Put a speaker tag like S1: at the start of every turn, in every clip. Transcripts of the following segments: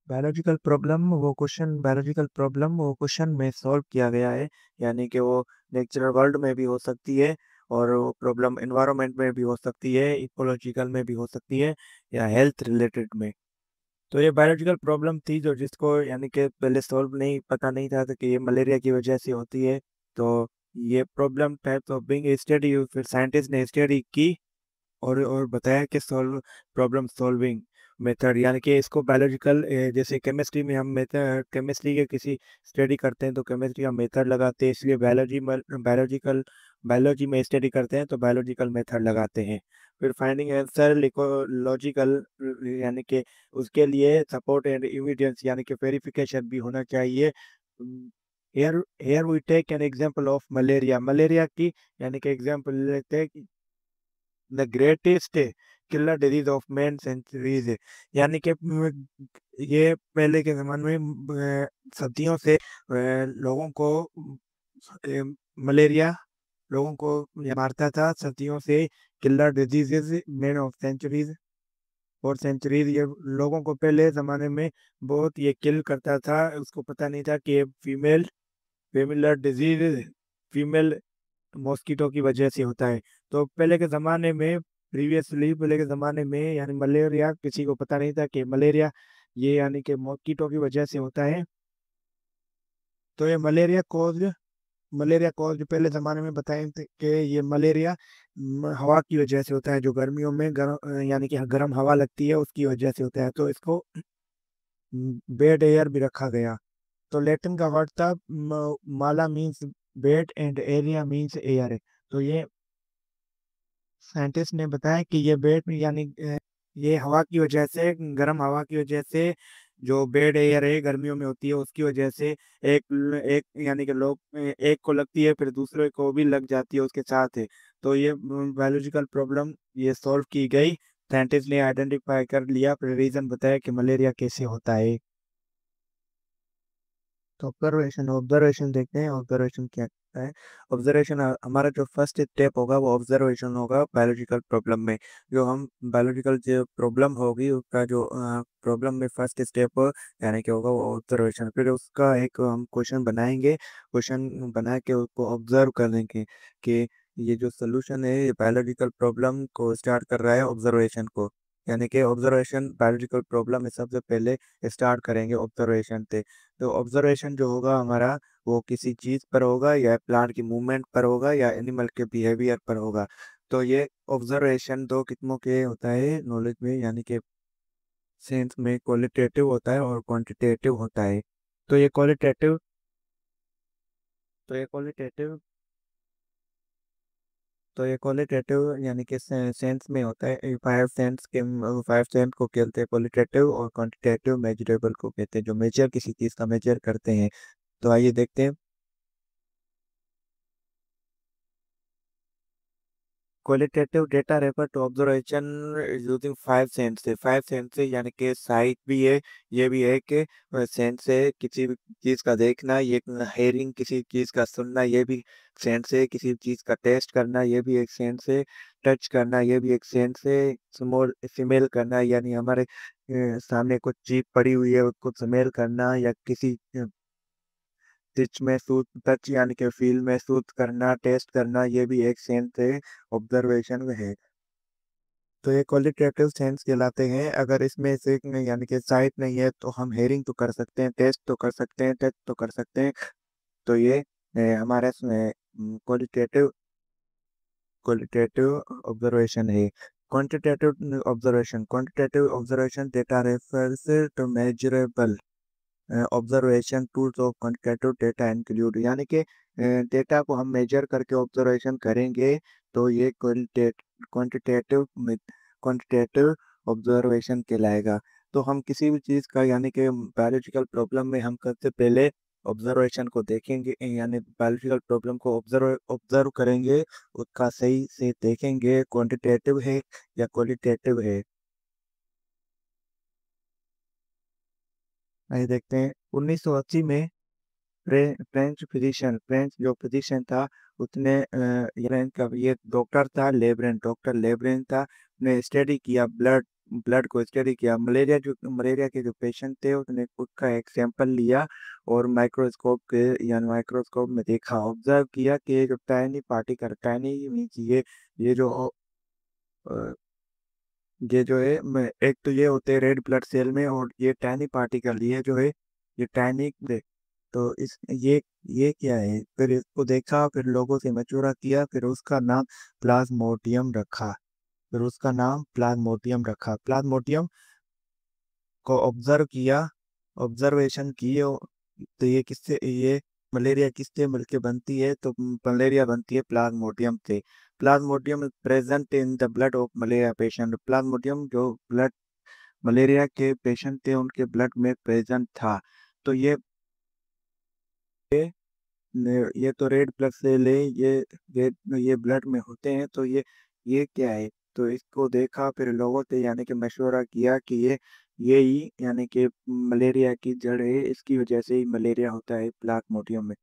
S1: Biological problem वो question में solve किया गया है, यानी कि वो नेचुरल वर्ल्ड में भी हो सकती है, और वो प्रॉब्लम एनवायरनमेंट में भी हो सकती है, इकोलॉजिकल में भी हो सकती है, या हेल्थ रिलेटेड में। तो ये बायोलॉजिकल प्रॉब्लम थी जो जिसको यानी कि पहले सॉल्व नहीं पता नहीं था कि ये मलेरिया की वजह से होती है। तो ये problem types of being study फिर साइंटिस्ट ने स्टडी की, और बताया कि सॉल्व प्रॉब्लम सॉल्विंग मेथड, यानी कि इसको बायोलॉजिकल, जैसे केमिस्ट्री में हम मेथड केमिस्ट्री के किसी स्टडी करते हैं तो केमिस्ट्री का मेथड लगाते हैं, इसलिए बायोलॉजी में स्टडी करते हैं तो बायोलॉजिकल मेथड लगाते हैं। फिर फाइंडिंग आंसर लिखो लॉजिकल, यानी कि उसके लिए सपोर्ट एंड एविडेंस यानी कि वेरिफिकेशन भी होना चाहिए। Here here we take an example of malaria, malaria की यानी कि एग्जांपल लेते हैं, the greatest killer disease of man centuries है, यानी कि ये पहले के जमाने में सदियों से लोगों को मलेरिया लोगों को ये मारता था सदियों से। Killer diseases man of centuries, और सेंचुरीज ये लोगों को पहले जमाने में बहुत ये किल करता था, उसको पता नहीं था कि ये फीमेल डिजीज फीमेल मॉस्किटो की वजह से होता है। तो पहले के ज़माने में यानी मलेरिया किसी को पता नहीं था कि मलेरिया ये यानी कि मॉस्किटो की वजह से होता है। तो ये मलेरिया कॉज पहले ज़माने में बताए थे कि ये मलेरिया हवा की वजह से होता है, जो गर्मियों में यानी कि गर्म हवा लगती है उसकी वजह से होता है। तो इसको बेड एयर भी रखा गया। तो लैटिन का वर्ड था mala means bad and aria means air. तो ये साइंटिस्ट ने बताया कि ये बेड यानी ये हवा की वजह से, गर्म हवा की वजह से, जो बेड एयर है गर्मियों में होती है उसकी वजह से एक यानी कि एक को लगती है फिर दूसरे को भी लग जाती है उसके साथ है। तो ये बायोलॉजिकल प्रॉब्लम ये सॉल्व की गई, साइंटिस्ट ने आइडेंटिफाई कर लिया, फिर रीजन बताया कि मलेरिया कैसे होता है। तो ऑब्जर्वेशन देखते हैं, ऑब्जर्वेशन क्या करता है। ऑब्जर्वेशन हमारा जो फर्स्ट स्टेप होगा वो ऑब्जर्वेशन होगा बायोलॉजिकल प्रॉब्लम में। जो हम बायोलॉजिकल जो प्रॉब्लम होगी उसका जो प्रॉब्लम में फर्स्ट स्टेप यानी कि होगा वो ऑब्जर्वेशन। फिर उसका एक हम क्वेश्चन बनाएंगे, क्वेश्चन बना के उसको ऑब्जर्व करेंगे कि ये जो सोल्यूशन है ये बायोलॉजिकल प्रॉब्लम को स्टार्ट कर रहा है ऑब्जर्वेशन को, यानी कि ऑब्जर्वेशन बायोलॉजिकल प्रॉब्लम में सबसे पहले स्टार्ट करेंगे ऑब्जर्वेशन से। तो ऑब्जर्वेशन जो होगा हमारा वो किसी चीज पर होगा, या प्लांट की मूवमेंट पर होगा, या एनिमल के बिहेवियर पर होगा। तो ये ऑब्जर्वेशन दो किस्मों के होता है नॉलेज में, यानी कि साइंस में क्वालिटेटिव होता है और क्वांटिटेटिव होता है। तो ये क्वालिटेटिव तो ये क्वालिटेटिव तो ये क्वालिटेटिव यानी कि सेंस में होता है, फाइव सेंस को कहते हैं क्वालिटेटिव, और क्वांटिटेटिव मेजरेबल को कहते हैं जो मेजर किसी चीज का मेजर करते हैं। तो आइए देखते हैं। Qualitative data refer to observation using five sense से, यानी कि साइट भी है, ये भी है कि सेंस से किसी भी चीज का देखना, ये हेयरिंग किसी चीज का सुनना, ये भी सेंस है, किसी चीज का टेस्ट करना ये भी एक सेंस है, टच करना ये भी एक सेंस है, स्मेल करना यानी हमारे सामने कुछ चीज पड़ी हुई है उसको स्मेल करना, या किसी टच यानी कि फील महसूस करना, टेस्ट करना, ये भी एक सेंस है, ऑब्जर्वेशन में है। तो ये क्वालिटेटिव सेंस कहलाते हैं। अगर इसमें से यानी कि साइट नहीं है तो हम हेयरिंग तो कर सकते हैं, टेस्ट तो कर सकते हैं, टच तो कर सकते हैं। तो ये हमारा क्वालिटेटिव क्वालिटेटिव ऑब्जर्वेशन है। Quantitative observation data refers to measurable observation tools of quantitative data include, यानी कि डेटा को हम मेजर करके ऑब्जर्वेशन करेंगे तो ये क्वांटिटेटिव क्वांटिटेटिव ऑब्जर्वेशन कहलाएगा। तो हम किसी भी चीज़ का यानी कि बायोलॉजिकल प्रॉब्लम में हम सबसे पहले ऑब्जर्वेशन को देखेंगे, यानी बायोलॉजिकल प्रॉब्लम को ऑब्जर्व ऑब्जर्व करेंगे, उसका सही से देखेंगे क्वांटिटेटिव है या क्वालिटेटिव है। आइए देखते हैं। 1980 में फ्रेंच जो फिजिशियन था उसने ये फ्रेंच का ये डॉक्टर था लेब्रेन, डॉक्टर लेब्रेन था, ने स्टडी किया ब्लड ब्लड को स्टडी किया, मलेरिया के जो पेशेंट थे उसने उसका एक सैंपल लिया और माइक्रोस्कोप में देखा, ऑब्जर्व किया कि ये जो टाइनी पार्टिकल, टाइनी मीन्स ये जो अ, ये जो है एक तो ये होते हैं रेड ब्लड सेल में, और ये टाइनी पार्टिकल ये जो है ये टाइनी, तो इस ये क्या है, फिर इसको देखा, फिर लोगों से मशवरा किया, फिर उसका नाम प्लाज्मोडियम रखा। प्लाज्मोडियम को ऑब्जर्व किया, ऑब्जर्वेशन किए, तो ये मलेरिया किससे मिलके बनती है, तो मलेरिया बनती है प्लाज्मोडियम से। Plasmodium present in the blood of malaria patient, Plasmodium जो ब्लड मलेरिया के पेशेंट थे उनके ब्लड में प्रेजेंट था। तो ये तो रेड ब्लड सेल है, ये ये ब्लड में होते हैं, तो ये क्या है, तो इसको देखा, फिर लोगों से यानी कि मशवरा किया कि ये ही यानी कि मलेरिया की जड़ है, इसकी वजह से ही मलेरिया होता है प्लाज्मोडियम में।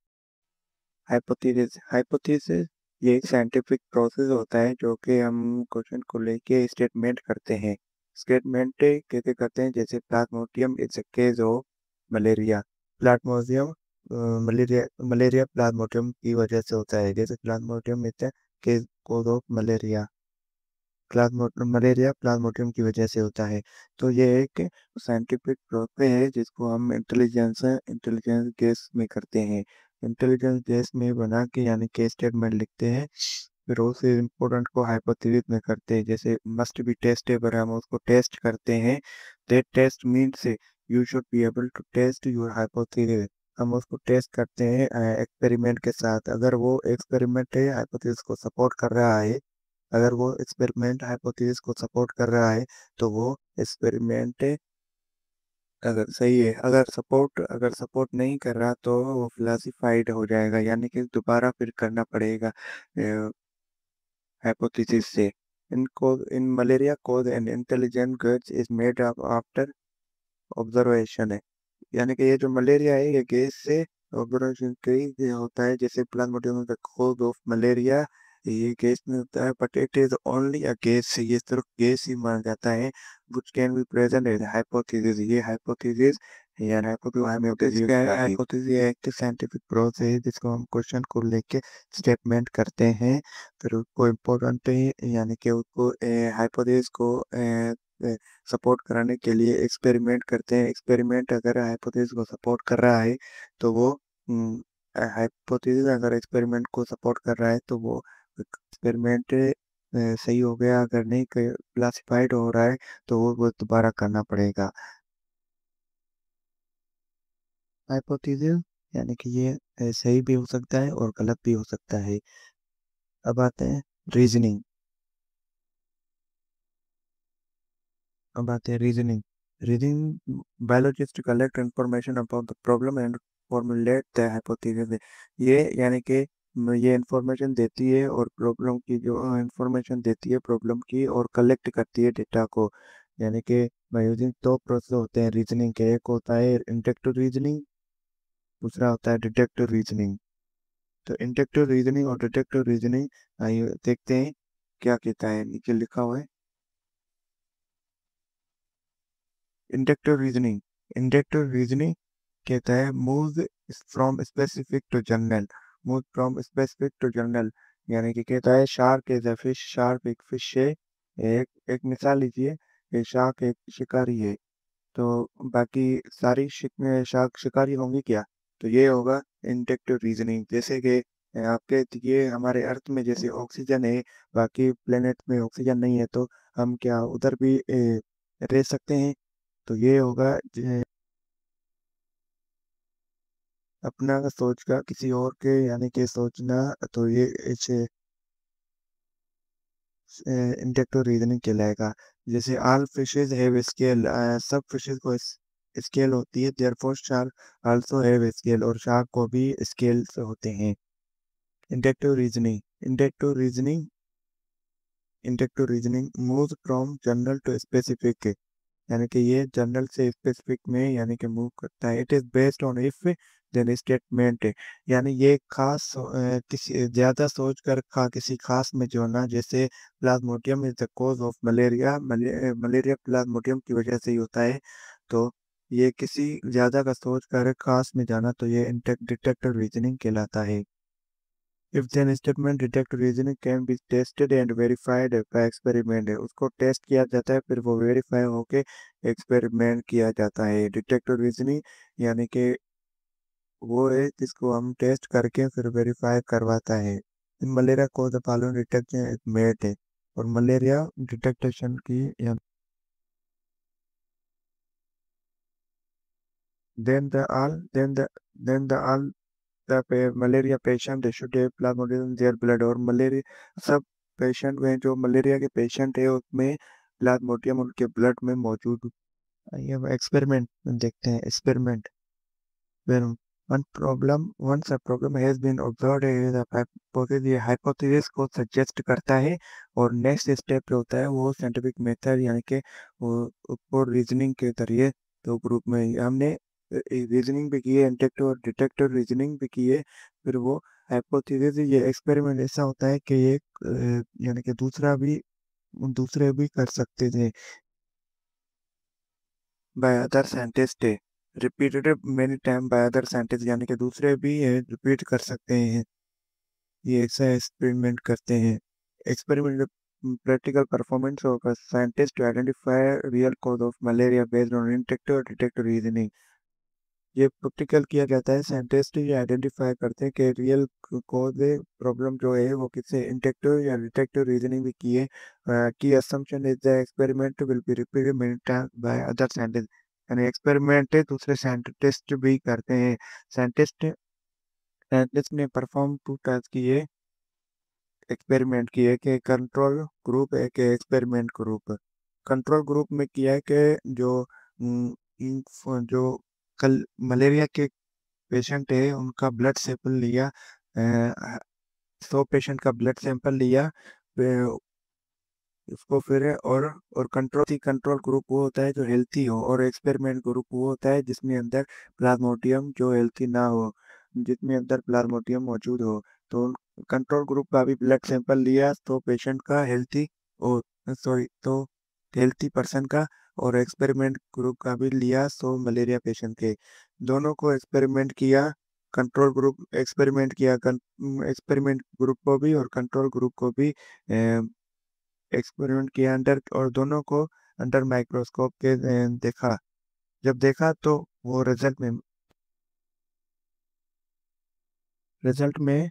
S1: हाइपोथेसिस ये एक साइंटिफिक प्रोसेस होता है जो कि हम क्वेश्चन को लेके स्टेटमेंट करते हैं। स्टेटमेंट कैसे करते हैं, जैसे plasmodium is a case of malaria. Plasmodium malaria plasmodium की वजह से होता है, जैसे plasmodium is a case cause of malaria, malaria plasmodium की वजह से होता है। तो ये एक साइंटिफिक प्रोसेस है जिसको हम इंटेलिजेंस गेस में करते हैं। इंटेलिजेंस गेस में बना के यानी कि स्टेटमेंट लिखते हैं, फिर उस इम्पोर्टेंट को हाइपोथेसिस में करते हैं, जैसे मस्ट बी टेस्टेबल, हम उसको टेस्ट करते हैं। That test means you should be able to test your hypothesis, हम उसको टेस्ट करते हैं एक्सपेरिमेंट के साथ। अगर वो एक्सपेरिमेंट है हाइपोथेसिस को सपोर्ट कर रहा है, अगर वो एक्सपेरिमेंट हाइपोथेसिस को सपोर्ट कर रहा है, तो वो एक्सपेरिमेंट अगर सही है, अगर सपोर्ट नहीं कर रहा तो वो फ्लासिफाइड हो जाएगा, यानी कि दोबारा फिर करना पड़ेगा हाइपोथेसिस से। In malaria cause an intelligent guess is made up after observation है, यानी कि ये जो मलेरिया है ये गैस से ऑब्जर्वेशन कई ये होता है, जैसे plasmodium the cause of malaria, ये गैस में होता है, but it is only a guess, ये सिर्फ गैस ही माना जाता है, which can be present as hypothesis, ये हाइपोथेसिस या हाइपोथेसिस एक साइंटिफिक प्रोसेस है जिसको हम क्वेश्चन को लेके स्टेटमेंट करते हैं, फिर उसको इम्पोर्टेंट है यानी कि उसको हाइपोथेसिस को सपोर्ट कराने के लिए एक्सपेरिमेंट करते हैं। एक्सपेरिमेंट अगर हाइपोथेसिस को सपोर्ट कर रहा है तो वो हाइपोथेसिस अगर एक्सपेरिमेंट को सपोर्ट कर रहा है तो वो एक्सपेरिमेंट सही हो गया, अगर नहीं क्लासिफाइड हो रहा है तो वो दोबारा करना पड़ेगा। हाइपोथेसिस यानी कि ये सही भी हो सकता है और गलत भी हो सकता है। अब आते हैं रीजनिंग अब आते हैं reasoning reasoning biologist collect information about the problem and formulate the hypothesis, ये यानी कि ये इंफॉर्मेशन देती है और प्रॉब्लम की जो इंफॉर्मेशन देती है प्रॉब्लम की, और कलेक्ट करती है डेटा को, यानी कि बाय यूजिंग दो प्रोसेस होते हैं रीजनिंग के, एक होता है इंडक्टिव रीजनिंग, दूसरा होता है डिडक्टिव रीजनिंग। तो इंडक्टिव रीजनिंग और डिडक्टिव रीजनिंग आइए देखते हैं क्या कहता है, नीचे लिखा हुआ है। इंडक्टिव रीजनिंग कहता है move from specific to general, move from specific to general, यानी कि कहता है shark is a fish, shark एक फिश है। एक एक मिसाल लीजिए कि शार्क एक शिकारी है, तो बाकी सारी शार्क शिकारी होंगी क्या, तो ये होगा इंडक्टिव रीजनिंग। जैसे कि आपके ये हमारे अर्थ में जैसे ऑक्सीजन है, बाकी प्लेनेट में ऑक्सीजन नहीं है, तो हम क्या उधर भी रह सकते हैं, तो ये होगा अपना सोच का किसी और के यानी कि सोचना, तो ये इसे इंडक्टिव रीजनिंग कहलाएगा। जैसे ऑल फिशेज हैव स्केल, सब फिशेज को स्केल होती है, therefore shark also have scale, और शार्क को भी स्केल्स होते हैं। Inductive reasoning inductive reasoning inductive reasoning move from general to specific, यानी कि ये जनरल से स्पेसिफिक में यानी कि मूव करता है। It is based on if then statement है, यानी ये खास किसी ज्यादा सोच कर किसी खास में जो ना, जैसे plasmodium is the cause of malaria, malaria plasmodium की वजह से ही होता है। तो ये किसी ज्यादा का सोच कर खास में जाना, तो ये डिटेक्टर रीजनिंग कहलाता है। If then statement detector reasoning can be tested and verified by experiment है, उसको टेस्ट किया जाता है, फिर वो वेरीफाई होके एक्सपेरिमेंट किया जाता है। डिटेक्टर रीजनिंग यानी कि वो है जिसको हम टेस्ट करके फिर वेरीफाई करवाता है। मलेरिया को द फॉलोइंग डिटेक्शन मेड है, और मलेरिया डिटेक्टेशन की then the all then the all malaria patient should have plasmodium their blood, और मलेरिया सब पेशेंट में जो मलेरिया के पेशेंट है उसमें प्लाज्मोडियम उनके ब्लड में मौजूद। ये एक्सपेरिमेंट देखते हैं, experiment. When once a problem has been observed, the hypothesis, ये hypothesis को suggest करता है, और नेक्स्ट स्टेप जो होता है वो साइंटिफिक मेथड यानी कि वो उसको रीजनिंग के जरिए, तो ग्रुप में हमने रीजनिंग भी की है, इंटेक्टिव और डिटेक्टिव रीजनिंग भी की है, फिर वो हाइपोथेसिस, ये एक्सपेरिमेंट ऐसा होता है कि ये यानी कि दूसरे भी कर सकते थे by other scientist, repeated many time by other scientist, यानी कि दूसरे भी रिपीट कर सकते हैं, ये ऐसा एक्सपेरिमेंट करते हैं। Experiment practical performance of a scientist to identify real cause of malaria based on inductive और डिटेक्टिव रीजनिंग, ये प्रैक्टिकल किया जाता है, साइंटिस्ट ये आइडेंटिफाई करते हैं कि रियल कॉज प्रॉब्लम जो है वो किससे, इंटेक्टिव या डिटेक्टिव रीजनिंग भी की है। की assumption is the experiment will be repeated many times by other scientist, यानी एक्सपेरिमेंट दूसरे साइंटिस्ट भी करते हैं। साइंटिस्ट साइंटिस्ट ने परफॉर्म टू टास्क किए, एक्सपेरिमेंट किए कि कंट्रोल ग्रुप है कि एक्सपेरिमेंट ग्रुप। कंट्रोल ग्रुप में किया है कि जो जो कल मलेरिया के पेशेंट है उनका ब्लड सैंपल लिया, 100 पेशेंट का ब्लड सैंपल लिया, फिर उसको फिर और कंट्रोल ग्रुप वो होता है जो हेल्थी हो, और एक्सपेरिमेंट ग्रुप वो होता है जिसमें अंदर प्लाज्मोडियम जो हेल्थी ना हो, जिसमें अंदर प्लाज्मोडियम मौजूद हो। तो कंट्रोल ग्रुप का भी ब्लड सैंपल लिया तो पेशेंट का हेल्थी, और सॉरी तो हेल्थी पर्सन का, और एक्सपेरिमेंट ग्रुप का भी लिया सो मलेरिया पेशेंट के, दोनों को एक्सपेरिमेंट किया। कंट्रोल ग्रुप एक्सपेरिमेंट किया, एक्सपेरिमेंट ग्रुप को भी और कंट्रोल ग्रुप को भी एक्सपेरिमेंट किया अंडर, और दोनों को अंडर माइक्रोस्कोप के देखा। जब देखा तो वो रिजल्ट में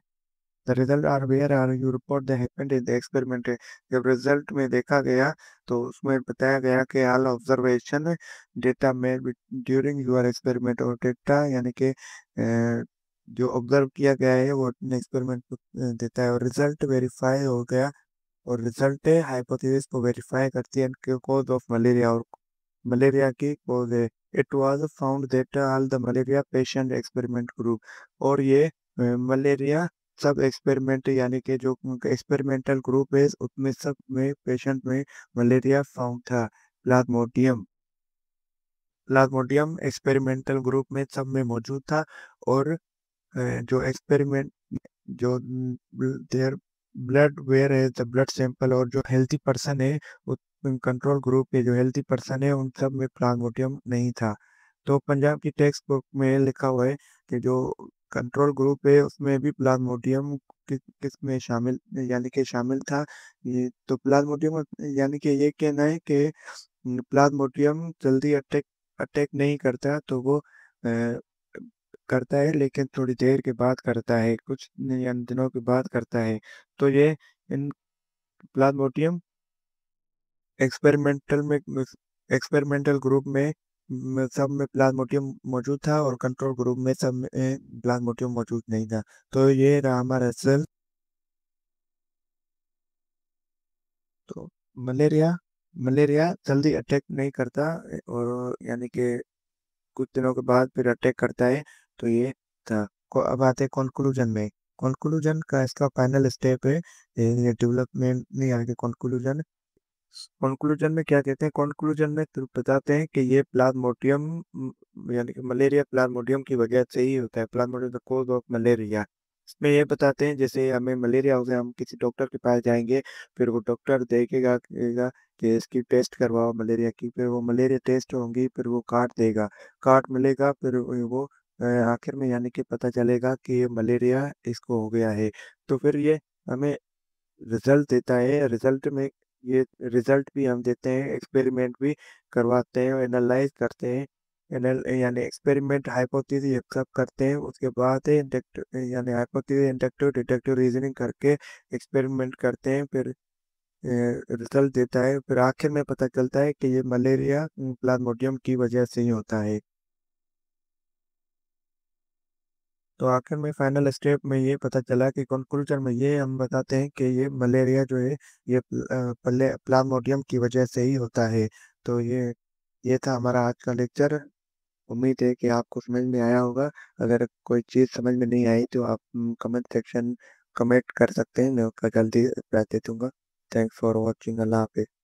S1: the result are where are you report the happened in the experiment, जब रिजल्ट में देखा गया तो उसमें बताया गया कि all observation data made during your experiment, और डेटा यानी कि जो ऑब्जर्व किया गया है वो अपने एक्सपेरिमेंट को देता है, और रिजल्ट वेरीफाई हो गया, और रिजल्ट हाइपोथेसिस को वेरीफाई करती है कॉज ऑफ मलेरिया, और मलेरिया की कॉज है। It was found that all the malaria patient experiment group, और ये मलेरिया सब एक्सपेरिमेंट यानी कि जो एक्सपेरिमेंटल ग्रुप है उसमें सब में पेशेंट में मलेरिया फाउंड था। प्लाज्मोडियम प्लाज्मोडियम एक्सपेरिमेंटल ग्रुप में सब में मौजूद था, और जो एक्सपेरिमेंट जो देयर ब्लड वेयर है द ब्लड सैंपल, और जो हेल्थी पर्सन है उस कंट्रोल ग्रुप के जो हेल्थी पर्सन है उन सब में प्लाज्मोडियम नहीं था। तो पंजाब की टेक्स्ट बुक में लिखा हुआ है कि जो कंट्रोल ग्रुप है उसमें भी प्लाज्मोडियम किस में शामिल यानी कि शामिल था। ये तो प्लाज्मोडियम यानी कि ये कहना है कि प्लाज्मोडियम जल्दी अटैक अटैक नहीं करता, तो वो करता है लेकिन थोड़ी देर के बाद करता है, कुछ दिनों के बाद करता है। तो ये इन प्लाज्मोडियम एक्सपेरिमेंटल में एक्सपेरिमेंटल ग्रुप में सब में प्लाज्मोडियम मौजूद था, और कंट्रोल ग्रुप में सब में प्लाज्मोडियम मौजूद नहीं था। तो ये रहा हमारा रिजल्ट। तो मलेरिया मलेरिया जल्दी अटैक नहीं करता, और यानी कि कुछ दिनों के बाद फिर अटैक करता है। तो ये था अब आते हैं कंक्लूजन में। कंक्लूजन का इसका फाइनल स्टेप है ये डेवलपमेंट नहीं, यानी कि कंक्लूजन कंक्लूजन में क्या कहते हैं, कंक्लूजन में तो बताते हैं कि ये प्लाज्मोडियम यानी कि मलेरिया प्लाज्मोडियम की वजह से ही होता है, plasmodium the cause of malaria. इसमें ये बताते हैं जैसे हमें मलेरिया हो गया, हम किसी डॉक्टर के पास जाएंगे, फिर वो डॉक्टर देखेगा कहेगा कि इसकी टेस्ट करवाओ मलेरिया की, फिर वो मलेरिया टेस्ट होंगी, फिर वो कार्ड देगा, कार्ड मिलेगा, फिर वो आखिर में यानी कि पता चलेगा कि ये मलेरिया इसको हो गया है। तो फिर ये हमें रिजल्ट देता है, रिजल्ट में ये रिजल्ट भी हम देते हैं, एक्सपेरिमेंट भी करवाते हैं, एनालाइज करते हैं, यानी एक्सपेरिमेंट हाइपोथेसिस एक्सेप्ट करते हैं, उसके बाद यानी हाइपोथेसिस इंडक्टिव डिडक्टिव रीजनिंग करके एक्सपेरिमेंट करते हैं, फिर रिजल्ट देता है, फिर आखिर में पता चलता है कि ये मलेरिया प्लाज्मोडियम की वजह से ही होता है। तो आखिर में फाइनल स्टेप में ये पता चला कि कंक्लूजन में ये हम बताते हैं कि ये मलेरिया जो है ये प्लाज्मोडियम की वजह से ही होता है। तो ये था हमारा आज का लेक्चर। उम्मीद है कि आपको समझ में आया होगा। अगर कोई चीज़ समझ में नहीं आई तो आप कमेंट सेक्शन कमेंट कर सकते हैं, मैं उसका जल्दी रिप्लाई दे दूंगा। Thanks for watching. अल्लाह हाफिज़।